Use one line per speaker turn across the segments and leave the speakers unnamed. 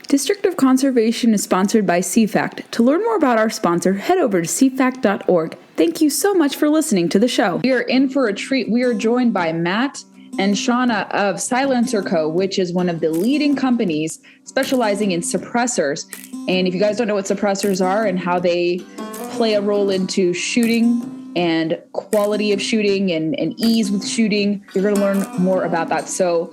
District of Conservation is sponsored by CFACT. To learn more about our sponsor, head over to cfact.org. Thank you so much for listening to the show. We are in for a treat. We are joined by Matt and Shauna of SilencerCo, which is one of the leading companies specializing in suppressors. And if you guys don't know what suppressors are and how they play a role into shooting and quality of shooting and ease with shooting, you're going to learn more about that. So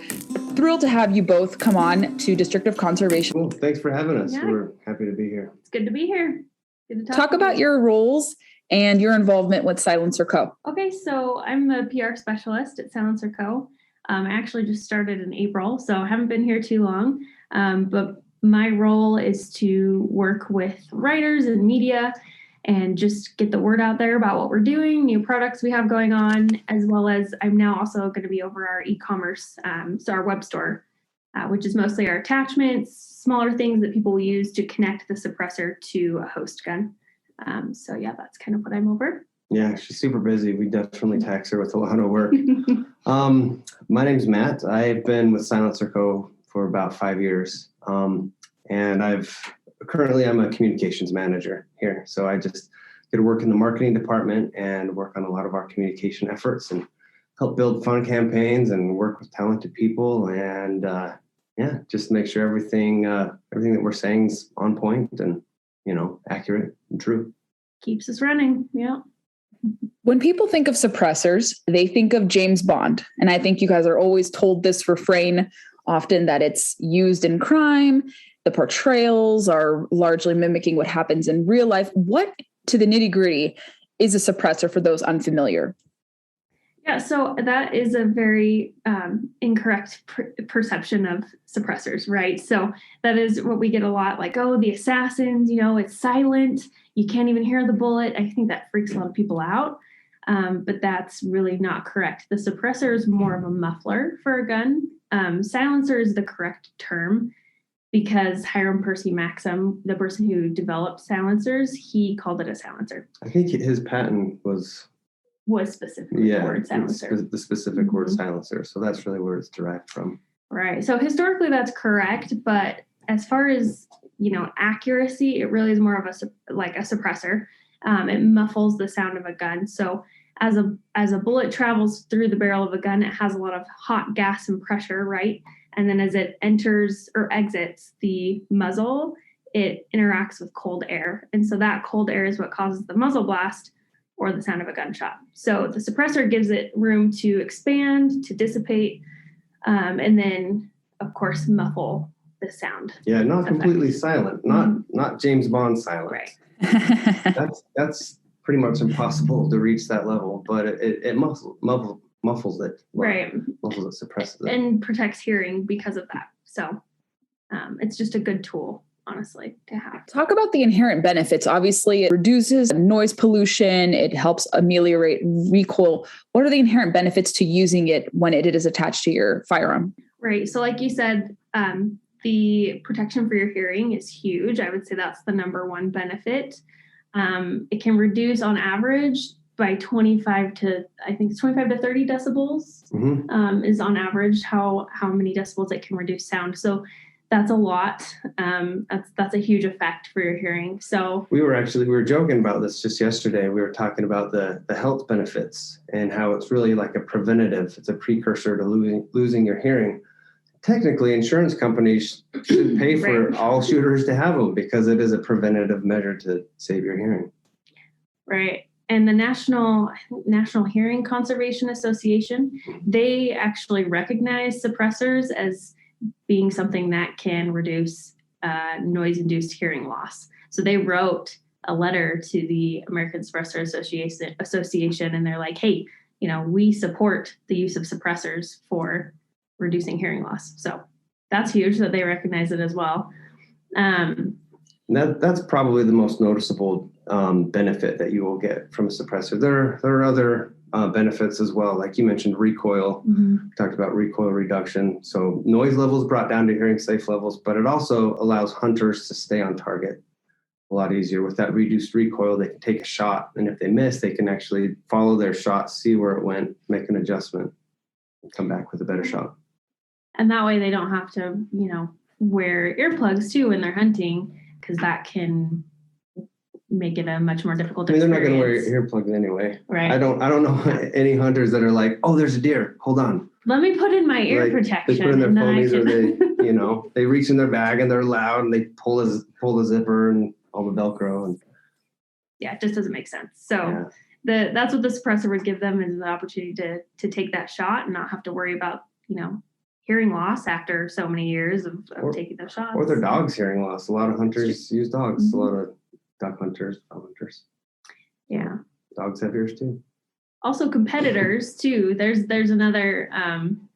thrilled to have you both come on to District of Conservation.
Cool. Thanks for having us. Yeah. We're happy to be here.
It's good to be here. Good to
talk about your roles and your involvement with SilencerCo.
Okay, so I'm the PR specialist at SilencerCo. I actually just started in April, so I haven't been here too long. But my role is to work with writers and media and just get the word out there about what we're doing, new products we have going on, as well as I'm now also going to be over our e-commerce, so our web store, which is mostly our attachments, smaller things that people will use to connect the suppressor to a host gun. So yeah, that's kind of what I'm over.
Yeah, she's super busy. We definitely tax her with a lot of work. My name's Matt. I've been with SilencerCo for about 5 years. And currently I'm a communications manager here. So I just get to work in the marketing department and work on a lot of our communication efforts and help build fun campaigns and work with talented people and just make sure everything that we're saying is on point and, accurate and true.
Keeps us running. Yeah.
When people think of suppressors, they think of James Bond. And I think you guys are always told this refrain often that it's used in crime. The portrayals are largely mimicking what happens in real life. What, to the nitty-gritty, is a suppressor for those unfamiliar?
Yeah, so that is a very incorrect perception of suppressors, right? So that is what we get a lot, like, oh, the assassins, it's silent. You can't even hear the bullet. I think that freaks a lot of people out, but that's really not correct. The suppressor is more of a muffler for a gun. Silencer is the correct term because Hiram Percy Maxim, the person who developed silencers, he called it a silencer.
I think his patent was
specifically the word silencer.
The specific word silencer. So that's really where it's derived from.
Right. So historically that's correct, but as far as, accuracy, it really is more of a suppressor. It muffles the sound of a gun. So as a bullet travels through the barrel of a gun, it has a lot of hot gas and pressure, right? And then as it enters or exits the muzzle, it interacts with cold air. And so that cold air is what causes the muzzle blast or the sound of a gunshot. So the suppressor gives it room to expand, to dissipate, and then, of course, muffle the sound.
Yeah, not completely silent, not James Bond silent.
Right.
That's pretty much impossible to reach that level, but it muffles it.
Right.
Muffles it, suppresses it.
And protects hearing because of that. So it's just a good tool, honestly, to have.
Talk about the inherent benefits. Obviously, it reduces noise pollution. It helps ameliorate recoil. What are the inherent benefits to using it when it is attached to your firearm?
Right. So like you said, the protection for your hearing is huge. I would say that's the number one benefit. It can reduce on average by 25 to 30 decibels is on average how many decibels it can reduce sound. So that's a lot. That's a huge effect for your hearing. So
we were joking about this just yesterday. We were talking about the health benefits and how it's really like a preventative. It's a precursor to losing your hearing. Technically, insurance companies should pay for all shooters to have them because it is a preventative measure to save your hearing.
Right. And the National Hearing Conservation Association, they actually recognize suppressors as being something that can reduce noise-induced hearing loss. So they wrote a letter to the American Suppressor Association, and they're like, hey, we support the use of suppressors for reducing hearing loss. So that's huge that they recognize it as well.
That's probably the most noticeable benefit that you will get from a suppressor. There are other benefits as well. Like you mentioned, recoil. We talked about recoil reduction. So noise levels brought down to hearing safe levels, but it also allows hunters to stay on target a lot easier. With that reduced recoil, they can take a shot, and if they miss, they can actually follow their shot, see where it went, make an adjustment, and come back with a better shot.
And that way they don't have to, wear earplugs too when they're hunting, because that can make it a much more difficult
they're not going to wear
experience.
earplugs anyway.
Right.
I don't know any hunters that are like, oh, there's a deer. Hold on.
Let me put in my ear
Like,
protection.
they put in their
and then I
ponies, or
can-
they, they reach in their bag and they're loud and they pull the zipper and all the Velcro. And
yeah, it just doesn't make sense. So
yeah.
that's what the suppressor would give them, is the opportunity to take that shot and not have to worry about, hearing loss after so many years of taking those shots.
Or their dogs hearing loss. A lot of hunters use dogs. A lot of duck hunters, dog hunters.
Yeah.
Dogs have ears too.
Also competitors too. There's another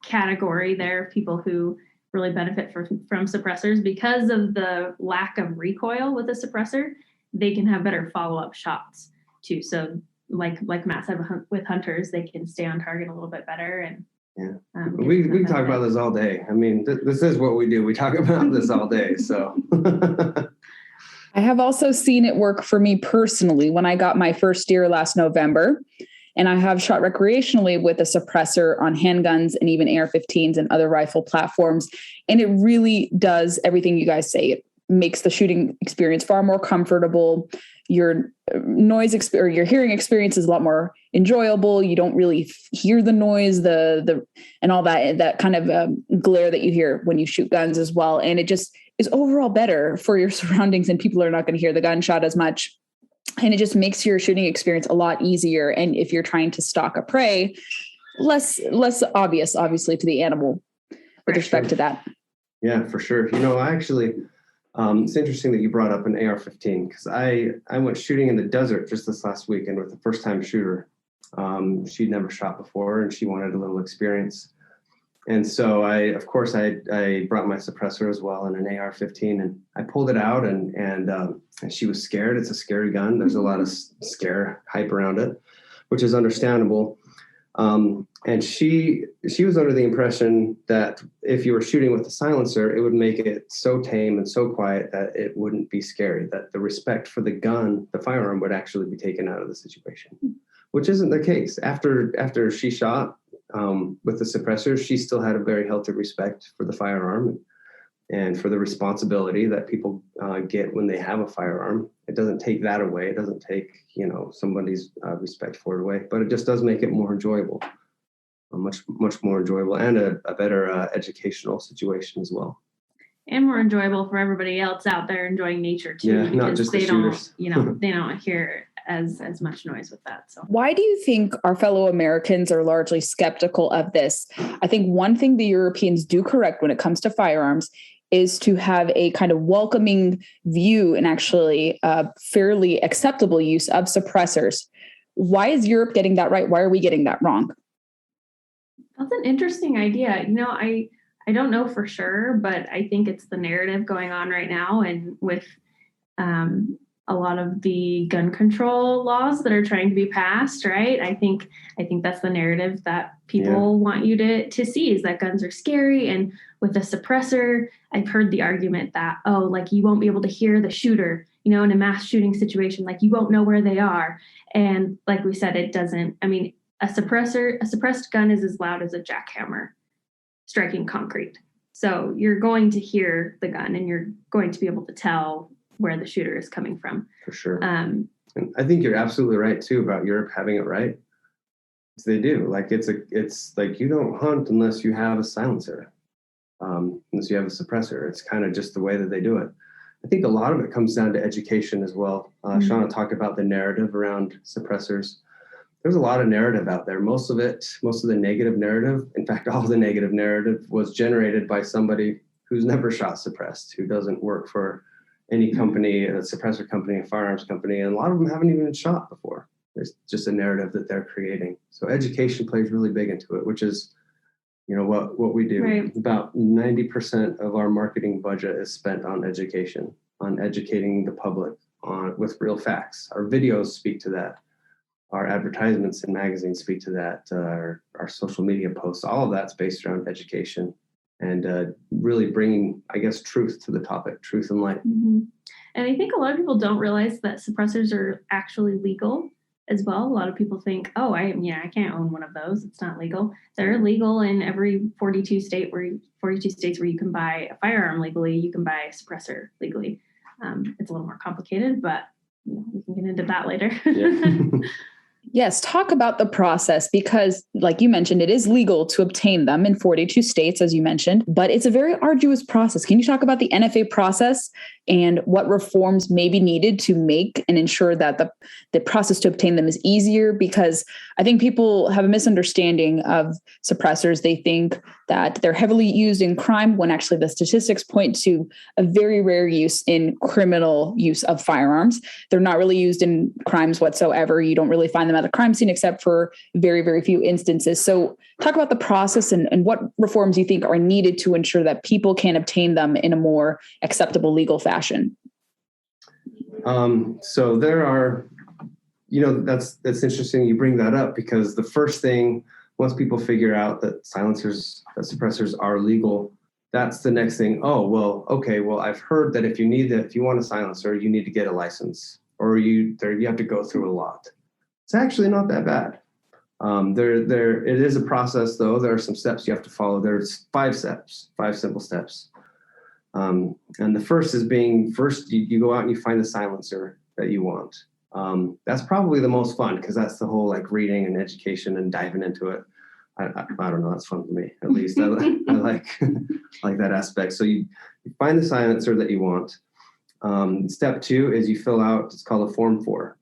category there of people who really benefit from suppressors because of the lack of recoil with a suppressor. They can have better follow-up shots too. So like Matt said, with hunters, they can stay on target a little bit better. And
we can talk about this all day. I mean, this is what we do. We talk about this all day. So
I have also seen it work for me personally when I got my first deer last November. And I have shot recreationally with a suppressor on handguns and even AR-15s and other rifle platforms. And it really does everything you guys say. It makes the shooting experience far more comfortable. Your your hearing experience is a lot more enjoyable. You don't really hear the noise, and all that kind of glare that you hear when you shoot guns as well. And it just is overall better for your surroundings, and people are not going to hear the gunshot as much. And it just makes your shooting experience a lot easier. And if you're trying to stalk a prey, less obvious, obviously, to the animal with respect to that.
Yeah, for sure. I actually, it's interesting that you brought up an AR-15, because I went shooting in the desert just this last weekend with a first-time shooter. She'd never shot before, and she wanted a little experience. And so I brought my suppressor as well, and an AR-15, and I pulled it out, and she was scared. It's a scary gun. There's a lot of scare hype around it, which is understandable. And she was under the impression that if you were shooting with a silencer, it would make it so tame and so quiet that it wouldn't be scary, that the respect for the gun, the firearm, would actually be taken out of the situation, which isn't the case. After she shot with the suppressor, she still had a very healthy respect for the firearm and for the responsibility that people get when they have a firearm. It doesn't take that away. It doesn't take, somebody's respect for it away, but it just does make it more enjoyable, much more enjoyable, and a better educational situation as well.
And more enjoyable for everybody else out there enjoying nature too.
Yeah, not just the shooters.
They don't hear as much noise with that. So
why do you think our fellow Americans are largely skeptical of this? I think one thing the Europeans do correct when it comes to firearms is to have a kind of welcoming view and actually fairly acceptable use of suppressors. Why is Europe getting that right? Why are we getting that wrong?
That's an interesting idea. I don't know for sure, but I think it's the narrative going on right now, and with a lot of the gun control laws that are trying to be passed, right? I think that's the narrative that people want you to see, is that guns are scary. And with a suppressor, I've heard the argument that, you won't be able to hear the shooter, in a mass shooting situation, you won't know where they are. And like we said, it doesn't. I mean, a suppressed gun is as loud as a jackhammer striking concrete. So you're going to hear the gun, and you're going to be able to tell where the shooter is coming from.
For sure. And I think you're absolutely right too about Europe having it right. They do. It's like you don't hunt unless you have a silencer, unless you have a suppressor. It's kind of just the way that they do it. I think a lot of it comes down to education as well. Shauna talked about the narrative around suppressors. There's a lot of narrative out there. Most of the negative narrative, in fact, all the negative narrative, was generated by somebody who's never shot suppressed, who doesn't work for any company, a suppressor company, a firearms company, and a lot of them haven't even shot before. There's just a narrative that they're creating. So education plays really big into it, which is, what we do.
Right.
About 90% of our marketing budget is spent on education, on educating the public with real facts. Our videos speak to that. Our advertisements in magazines speak to that. Our social media posts, all of that's based around education and really bringing, truth to the topic, truth and light.
Mm-hmm. And I think a lot of people don't realize that suppressors are actually legal as well. A lot of people think, oh, I can't own one of those. It's not legal. They're legal in every 42 states where you can buy a firearm legally. You can buy a suppressor legally. It's a little more complicated, but we can get into that later.
Yeah.
Yes, talk about the process because, like you mentioned, it is legal to obtain them in 42 states, as you mentioned, but it's a very arduous process. Can you talk about the NFA process and what reforms may be needed to make and ensure that the process to obtain them is easier? Because I think people have a misunderstanding of suppressors. They think that they're heavily used in crime when actually the statistics point to a very rare use in criminal use of firearms. They're not really used in crimes whatsoever. You don't really find them at the crime scene except for very, very few instances. So talk about the process and what reforms you think are needed to ensure that people can obtain them in a more acceptable legal fashion.
So there are, that's interesting you bring that up, because the first thing, once people figure out that suppressors are legal, that's the next thing. Oh, well, okay, well, I've heard that if you want a silencer, you need to get a license, or you have to go through a lot. It's actually not that bad. It is a process, though. There are some steps you have to follow. There's 5 simple steps. And the first is you go out and you find the silencer that you want. That's probably the most fun, because that's the whole like reading and education and diving into it. I don't know. That's fun for me, at least. I like like that aspect. So you find the silencer that you want. Step 2 is you fill out, it's called a Form 4.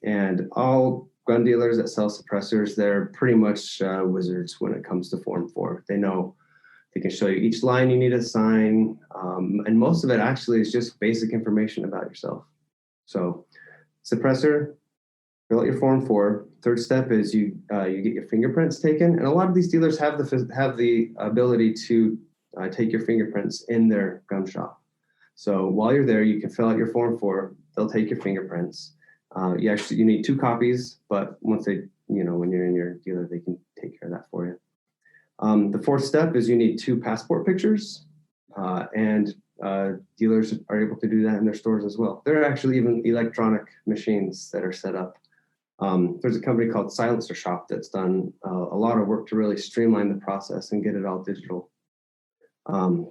And all gun dealers that sell suppressors, they're pretty much wizards when it comes to Form 4. They know, they can show you each line you need to sign. And most of it actually is just basic information about yourself. So suppressor, fill out your Form 4. Third step is you get your fingerprints taken. And a lot of these dealers have the ability to take your fingerprints in their gun shop. So while you're there, you can fill out your Form 4. They'll take your fingerprints. You need 2 copies, but once when you're in your dealer, they can take care of that for you. The 4th step is you need 2 passport pictures, and dealers are able to do that in their stores as well. There are actually even electronic machines that are set up. There's a company called Silencer Shop that's done a lot of work to really streamline the process and get it all digital.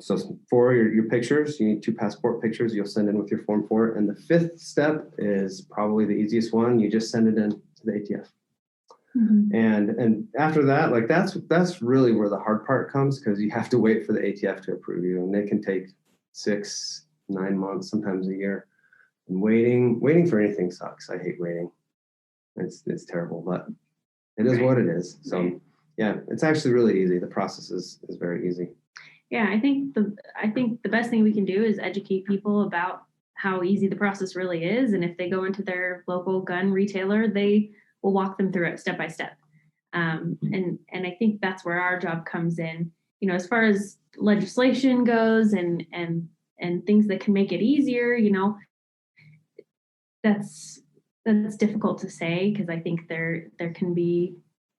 So for your pictures, you need 2 passport pictures you'll send in with your Form 4. And the 5th step is probably the easiest one. You just send it in to the ATF. Mm-hmm. And after that, like that's really where the hard part comes, because you have to wait for the ATF to approve you, and they can take 6, 9 months, sometimes a year. And waiting for anything sucks. I hate waiting. It's terrible, but it is what it is. So yeah, it's actually really easy. The process is very easy.
Yeah, I think the best thing we can do is educate people about how easy the process really is, and if they go into their local gun retailer, they will walk them through it step by step. And I think that's where our job comes in. As far as legislation goes and things that can make it easier, that's difficult to say, because I think there can be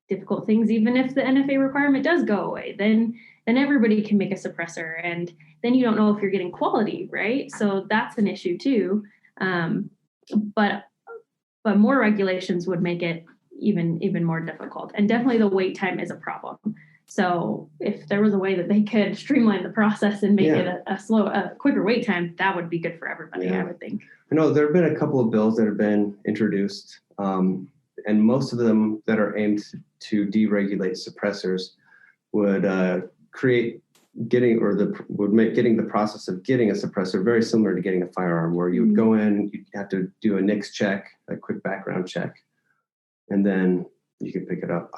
difficult things even if the NFA requirement does go away. Then everybody can make a suppressor, and then you don't know if you're getting quality, right? So that's an issue too. But more regulations would make it even more difficult. And definitely the wait time is a problem. So if there was a way that they could streamline the process and make it a quicker wait time, that would be good for everybody, I would think.
I know there have been a couple of bills that have been introduced, and most of them that are aimed to deregulate suppressors would make getting the process of getting a suppressor very similar to getting a firearm, where you would go in, you'd have to do a NICS check, a quick background check, and then you could pick it up.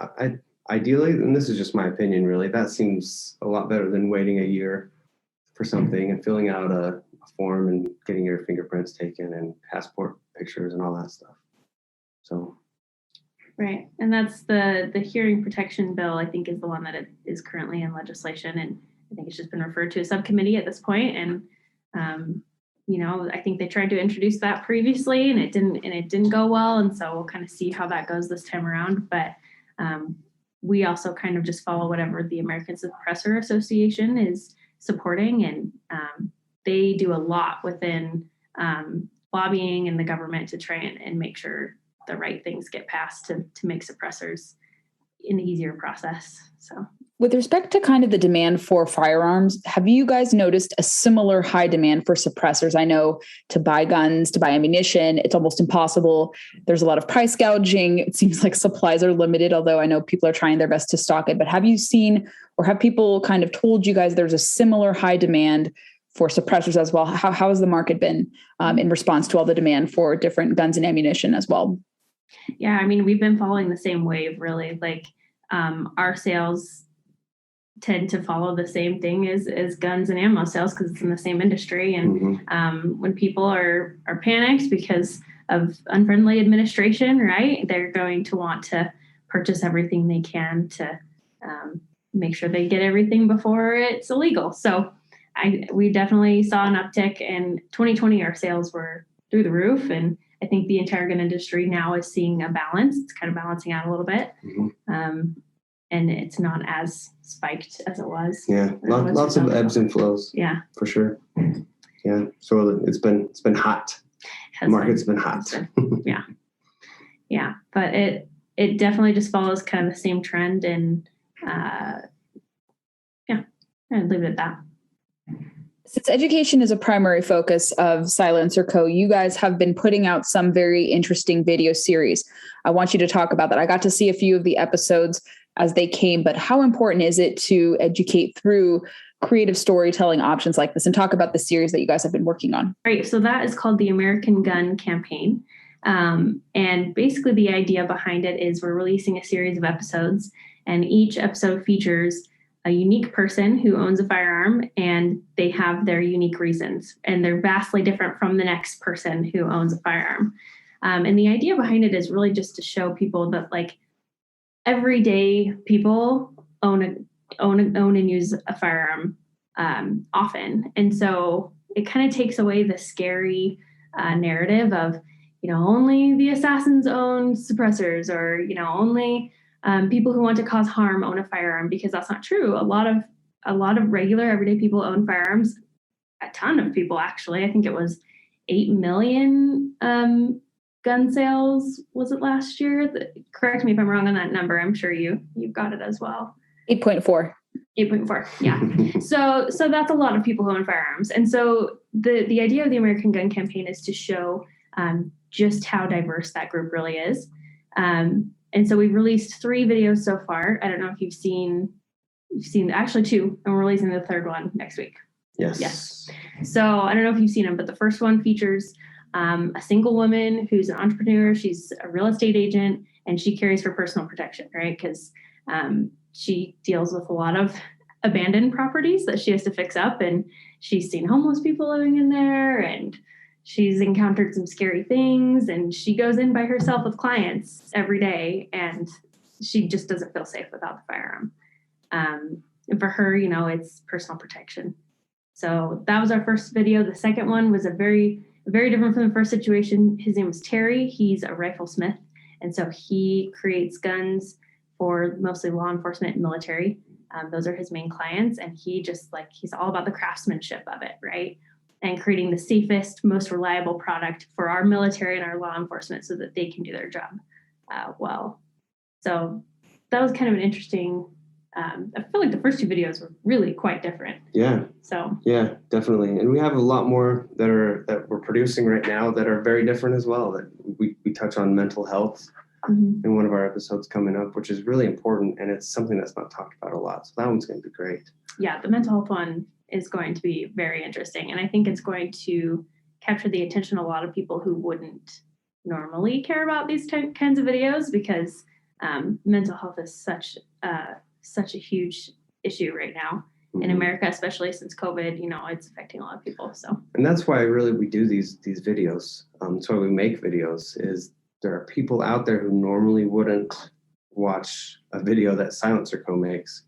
Ideally, and this is just my opinion really, that seems a lot better than waiting a year for something and filling out a form and getting your fingerprints taken and passport pictures and all that stuff. So.
Right. And that's the hearing protection bill, I think, is the one that is currently in legislation. And I think it's just been referred to a subcommittee at this point. And, I think they tried to introduce that previously and it didn't go well. And so we'll kind of see how that goes this time around. But we also kind of just follow whatever the American Suppressor Association is supporting. And they do a lot within lobbying and the government to try and make sure the right things get passed to make suppressors an easier process. So
with respect to kind of the demand for firearms, have you guys noticed a similar high demand for suppressors? I know to buy guns, to buy ammunition, it's almost impossible. There's a lot of price gouging. It seems like supplies are limited, although I know people are trying their best to stock it. But have you seen, or have people kind of told you guys there's a similar high demand for suppressors as well? How has the market been in response to all the demand for different guns and ammunition as well?
Yeah, I mean, we've been following the same wave, really. Like our sales tend to follow the same thing as guns and ammo sales because it's in the same industry. And when people are panicked because of unfriendly administration, right, they're going to want to purchase everything they can to make sure they get everything before it's illegal. So we definitely saw an uptick in 2020. Our sales were through the roof, and I think the entire gun industry now is seeing a balance. It's kind of balancing out a little bit. And it's not as spiked as it was.
Yeah, lots of ebbs and flows.
Yeah,
for sure. Yeah, so it's been hot. The market's been hot.
Yeah, but it definitely just follows kind of the same trend, and I'd leave it at that.
Since education is a primary focus of SilencerCo, you guys have been putting out some very interesting video series. I want you to talk about that. I got to see a few of the episodes as they came, but how important is it to educate through creative storytelling options like this, and talk about the series that you guys have been working on?
Right. So that is called the American Gun Campaign. And basically the idea behind it is we're releasing a series of episodes, and each episode features a unique person who owns a firearm, and they have their unique reasons, and they're vastly different from the next person who owns a firearm. And the idea behind it is really just to show people that, like, everyday people own and use a firearm often. And so it kind of takes away the scary narrative of, only the assassins own suppressors, or, only people who want to cause harm own a firearm, because that's not true. A lot of regular everyday people own firearms. A ton of people, actually. I think it was 8 million gun sales, was it last year? Correct me if I'm wrong on that number. I'm sure you've got it as well.
8.4.
8.4. Yeah. So that's a lot of people who own firearms. And so the idea of the American Gun Campaign is to show just how diverse that group really is. And so we've released 3 videos so far. I don't know if you've seen actually 2, and we're releasing the 3rd one next week. Yes. So I don't know if you've seen them, but the first one features a single woman who's an entrepreneur. She's a real estate agent, and she carries for personal protection, right? Because she deals with a lot of abandoned properties that she has to fix up, and she's seen homeless people living in there, and she's encountered some scary things, and she goes in by herself with clients every day, and she just doesn't feel safe without the firearm. And for her, it's personal protection. So that was our first video. The second one was very different from the first situation. His name was Terry. He's a riflesmith, and so he creates guns for mostly law enforcement and military. Those are his main clients, and he's all about the craftsmanship of it, right? And creating the safest, most reliable product for our military and our law enforcement so that they can do their job well. So that was kind of an interesting, I feel like the first 2 videos were really quite different.
Yeah.
So. Yeah,
definitely. And we have a lot more that we're producing right now that are very different as well. That we touch on mental health in one of our episodes coming up, which is really important. And it's something that's not talked about a lot. So that one's going to be great.
Yeah, the mental health one is going to be very interesting. And I think it's going to capture the attention of a lot of people who wouldn't normally care about these kinds of videos, because mental health is such a huge issue right now in America, especially since COVID. It's affecting a lot of people. So, and
that's why really we do these videos. That's why we make videos. Is there are people out there who normally wouldn't watch a video that SilencerCo makes,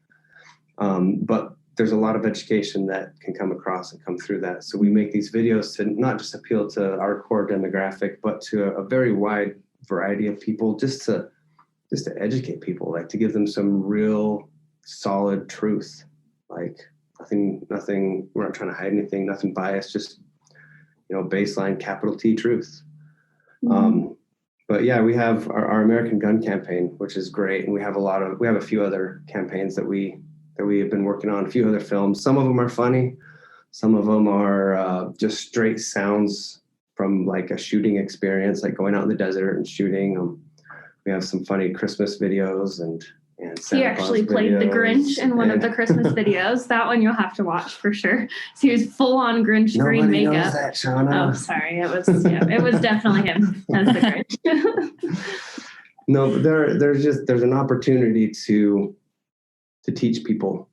but there's a lot of education that can come across and come through that. So we make these videos to not just appeal to our core demographic, but to a very wide variety of people, just to educate people, like to give them some real solid truth, like nothing, we're not trying to hide anything, nothing biased, just, baseline capital T truth. But yeah, we have our American Gun campaign, which is great, and we have a few other campaigns that we have been working on, a few other films. Some of them are funny, some of them are just straight sounds from like a shooting experience, like going out in the desert and shooting. We have some funny Christmas videos and Santa
he actually
Claus
played the
videos,
Grinch in one of the Christmas videos. That one you'll have to watch for sure. So he was full on Grinch green
Nobody
makeup.
knows that, Shauna.
Oh, sorry. It was definitely him as the Grinch.
No, but there's an opportunity to teach people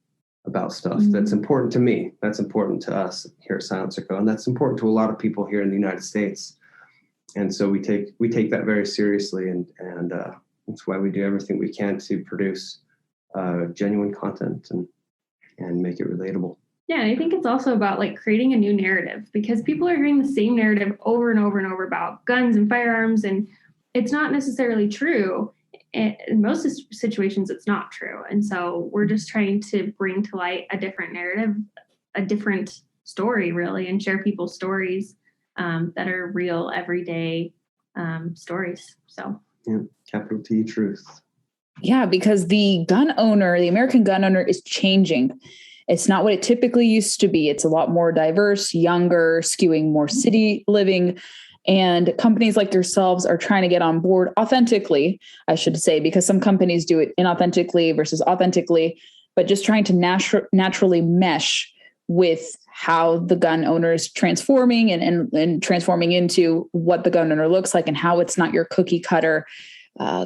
about stuff that's important to me. That's important to us here at SilencerCo, and that's important to a lot of people here in the United States. And so we take that very seriously, and that's why we do everything we can to produce genuine content and make it relatable.
Yeah, I think it's also about like creating a new narrative, because people are hearing the same narrative over and over and over about guns and firearms, and it's not necessarily true. In most situations, it's not true. And so we're just trying to bring to light a different narrative, a different story, really, and share people's stories that are real, everyday stories. So,
yeah, capital T truth.
Yeah, because the American gun owner is changing. It's not what it typically used to be. It's a lot more diverse, younger, skewing more city living. And companies like yourselves are trying to get on board authentically, I should say, because some companies do it inauthentically versus authentically, but just trying to naturally mesh with how the gun owner is transforming and transforming into what the gun owner looks like, and how it's not your cookie cutter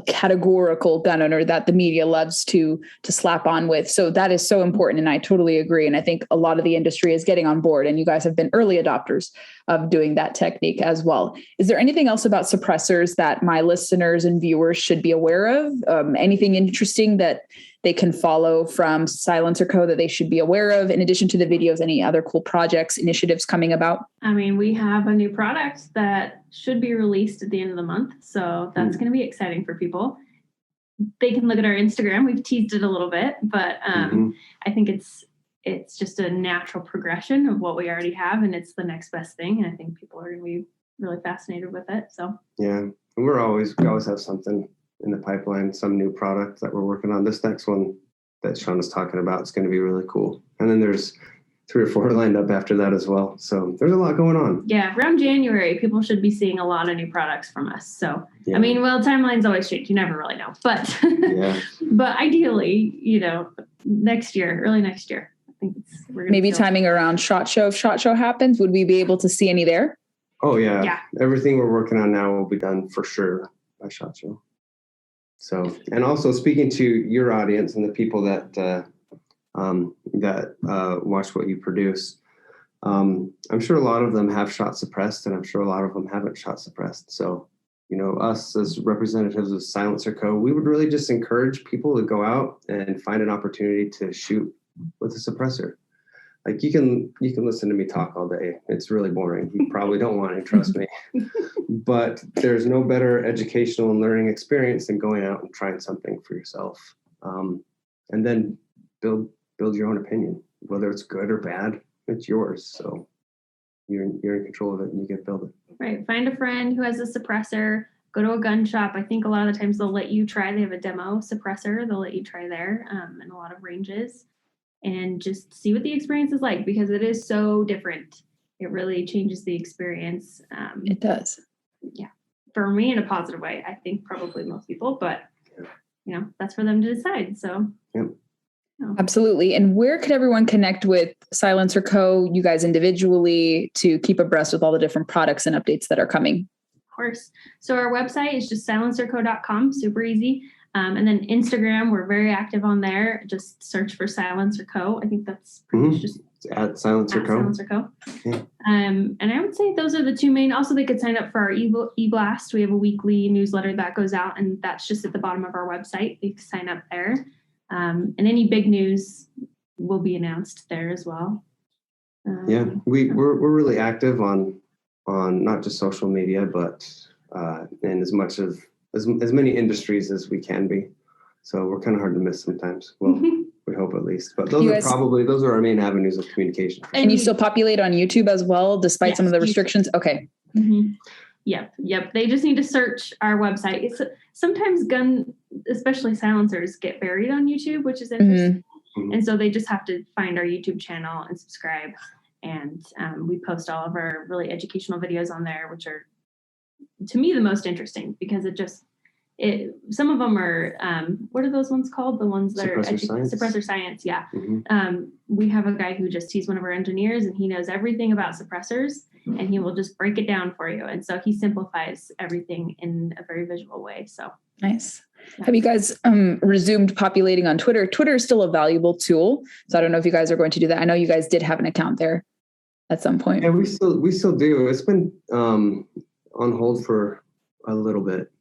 categorical gun owner that the media loves to slap on with. So that is so important. And I totally agree. And I think a lot of the industry is getting on board, and you guys have been early adopters of doing that technique as well. Is there anything else about suppressors that my listeners and viewers should be aware of? Anything interesting that they can follow from SilencerCo that they should be aware of, in addition to the videos? Any other cool projects, initiatives coming about?
I mean, we have a new product that should be released at the end of the month. So that's going to be exciting for people. They can look at our Instagram. We've teased it a little bit, but I think it's just a natural progression of what we already have, and it's the next best thing. And I think people are going to be really fascinated with it. So yeah,
we always have something in the pipeline, some new product that we're working on. This next one that Shauna's talking about is going to be really cool. And then there's 3 or 4 lined up after that as well. So there's a lot going on.
Yeah, around January, people should be seeing a lot of new products from us. So, yeah. I mean, well, timelines always change. You never really know. But
yeah.
But ideally, next year, early next year, I think we're going to
maybe timing around SHOT Show. If SHOT Show happens, would we be able to see any there?
Oh, yeah. Yeah. Everything we're working on now will be done for sure by SHOT Show. So, and also speaking to your audience and the people that watch what you produce, I'm sure a lot of them have shot suppressed, and I'm sure a lot of them haven't shot suppressed. So, us as representatives of SilencerCo, we would really just encourage people to go out and find an opportunity to shoot with a suppressor. Like you can listen to me talk all day. It's really boring. You probably don't want to, trust me. But there's no better educational and learning experience than going out and trying something for yourself, and then build your own opinion. Whether it's good or bad, it's yours. So you're in control of it, and you get to build it. Right.
Find a friend who has a suppressor. Go to a gun shop. I think a lot of the times they'll let you try. They have a demo suppressor. They'll let you try there in a lot of ranges. And just see what the experience is like, because it is so different. It really changes the experience.
It does.
Yeah. For me, in a positive way. I think probably most people, but that's for them to decide. So.
Yep.
Absolutely. And where could everyone connect with SilencerCo, you guys individually, to keep abreast with all the different products and updates that are coming?
Of course. So our website is just SilencerCo.com. Super easy. And then Instagram, we're very active on there. Just search for SilencerCo. I think that's pretty much just
at SilencerCo.
Yeah. And I would say those are the 2 main. Also, they could sign up for our e-blast. We have a weekly newsletter that goes out, and that's just at the bottom of our website. They can sign up there. And any big news will be announced there as well.
We're really active on not just social media, but in as much of as many industries as we can be. So we're kind of hard to miss sometimes. Well, we hope at least. But those are our main avenues of communication.
And you still populate on YouTube as well, despite some of the restrictions? Okay.
Mm-hmm. Yep. They just need to search our website. Sometimes especially silencers, get buried on YouTube, which is interesting. Mm-hmm. And so they just have to find our YouTube channel and subscribe. And we post all of our really educational videos on there, which are, to me, the most interesting because some of them are, what are those ones called? The ones that suppressor science. Yeah. Mm-hmm. We have a guy he's one of our engineers and he knows everything about suppressors and he will just break it down for you. And so he simplifies everything in a very visual way. So
nice. Yeah. Have you guys resumed populating on Twitter? Twitter is still a valuable tool. So I don't know if you guys are going to do that. I know you guys did have an account there at some point.
Yeah, we still do. It's been on hold for a little bit.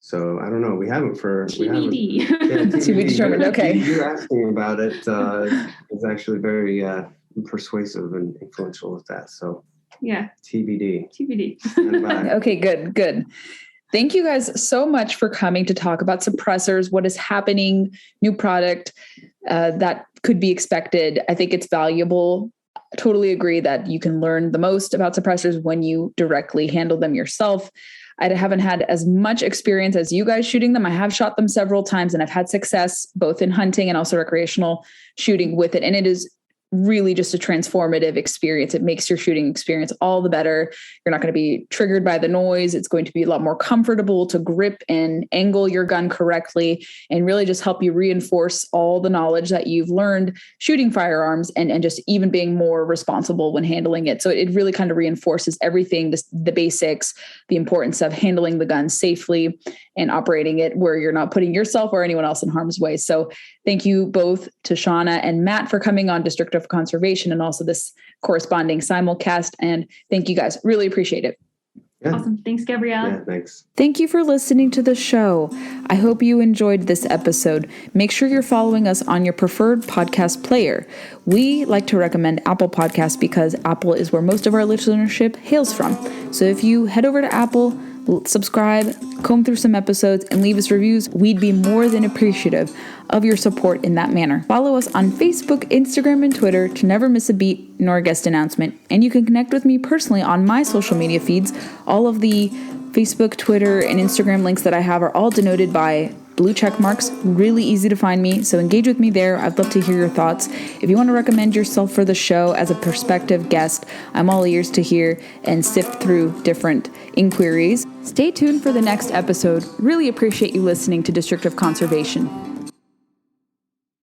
So I don't know. We haven't for
TBD.
TBD determined. Okay.
You asking about it is actually very persuasive and influential with that. So
yeah.
TBD.
Okay. Good. Thank you guys so much for coming to talk about suppressors, what is happening, new product that could be expected. I think it's valuable. I totally agree that you can learn the most about suppressors when you directly handle them yourself. I haven't had as much experience as you guys shooting them. I have shot them several times and I've had success both in hunting and also recreational shooting with it. And it is really just a transformative experience. It makes your shooting experience all the better. You're not going to be triggered by the noise. It's going to be a lot more comfortable to grip and angle your gun correctly and really just help you reinforce all the knowledge that you've learned shooting firearms and just even being more responsible when handling it. So it really kind of reinforces everything, the basics, the importance of handling the gun safely and operating it where you're not putting yourself or anyone else in harm's way. So thank you both to Shauna and Matt for coming on District of Conservation and also this corresponding simulcast. And thank you guys. Really appreciate it.
Yeah. Awesome. Thanks, Gabriella.
Yeah, thanks.
Thank you for listening to the show. I hope you enjoyed this episode. Make sure you're following us on your preferred podcast player. We like to recommend Apple Podcasts because Apple is where most of our listenership hails from. So if you head over to Apple, subscribe, comb through some episodes, and leave us reviews, we'd be more than appreciative of your support in that manner. Follow us on Facebook, Instagram, and Twitter to never miss a beat nor a guest announcement. And you can connect with me personally on my social media feeds. All of the Facebook, Twitter, and Instagram links that I have are all denoted by blue check marks. Really easy to find me, so engage with me there. I'd love to hear your thoughts. If you want to recommend yourself for the show as a prospective guest, I'm all ears to hear and sift through different inquiries. Stay tuned for the next episode. Really appreciate you listening to District of Conservation.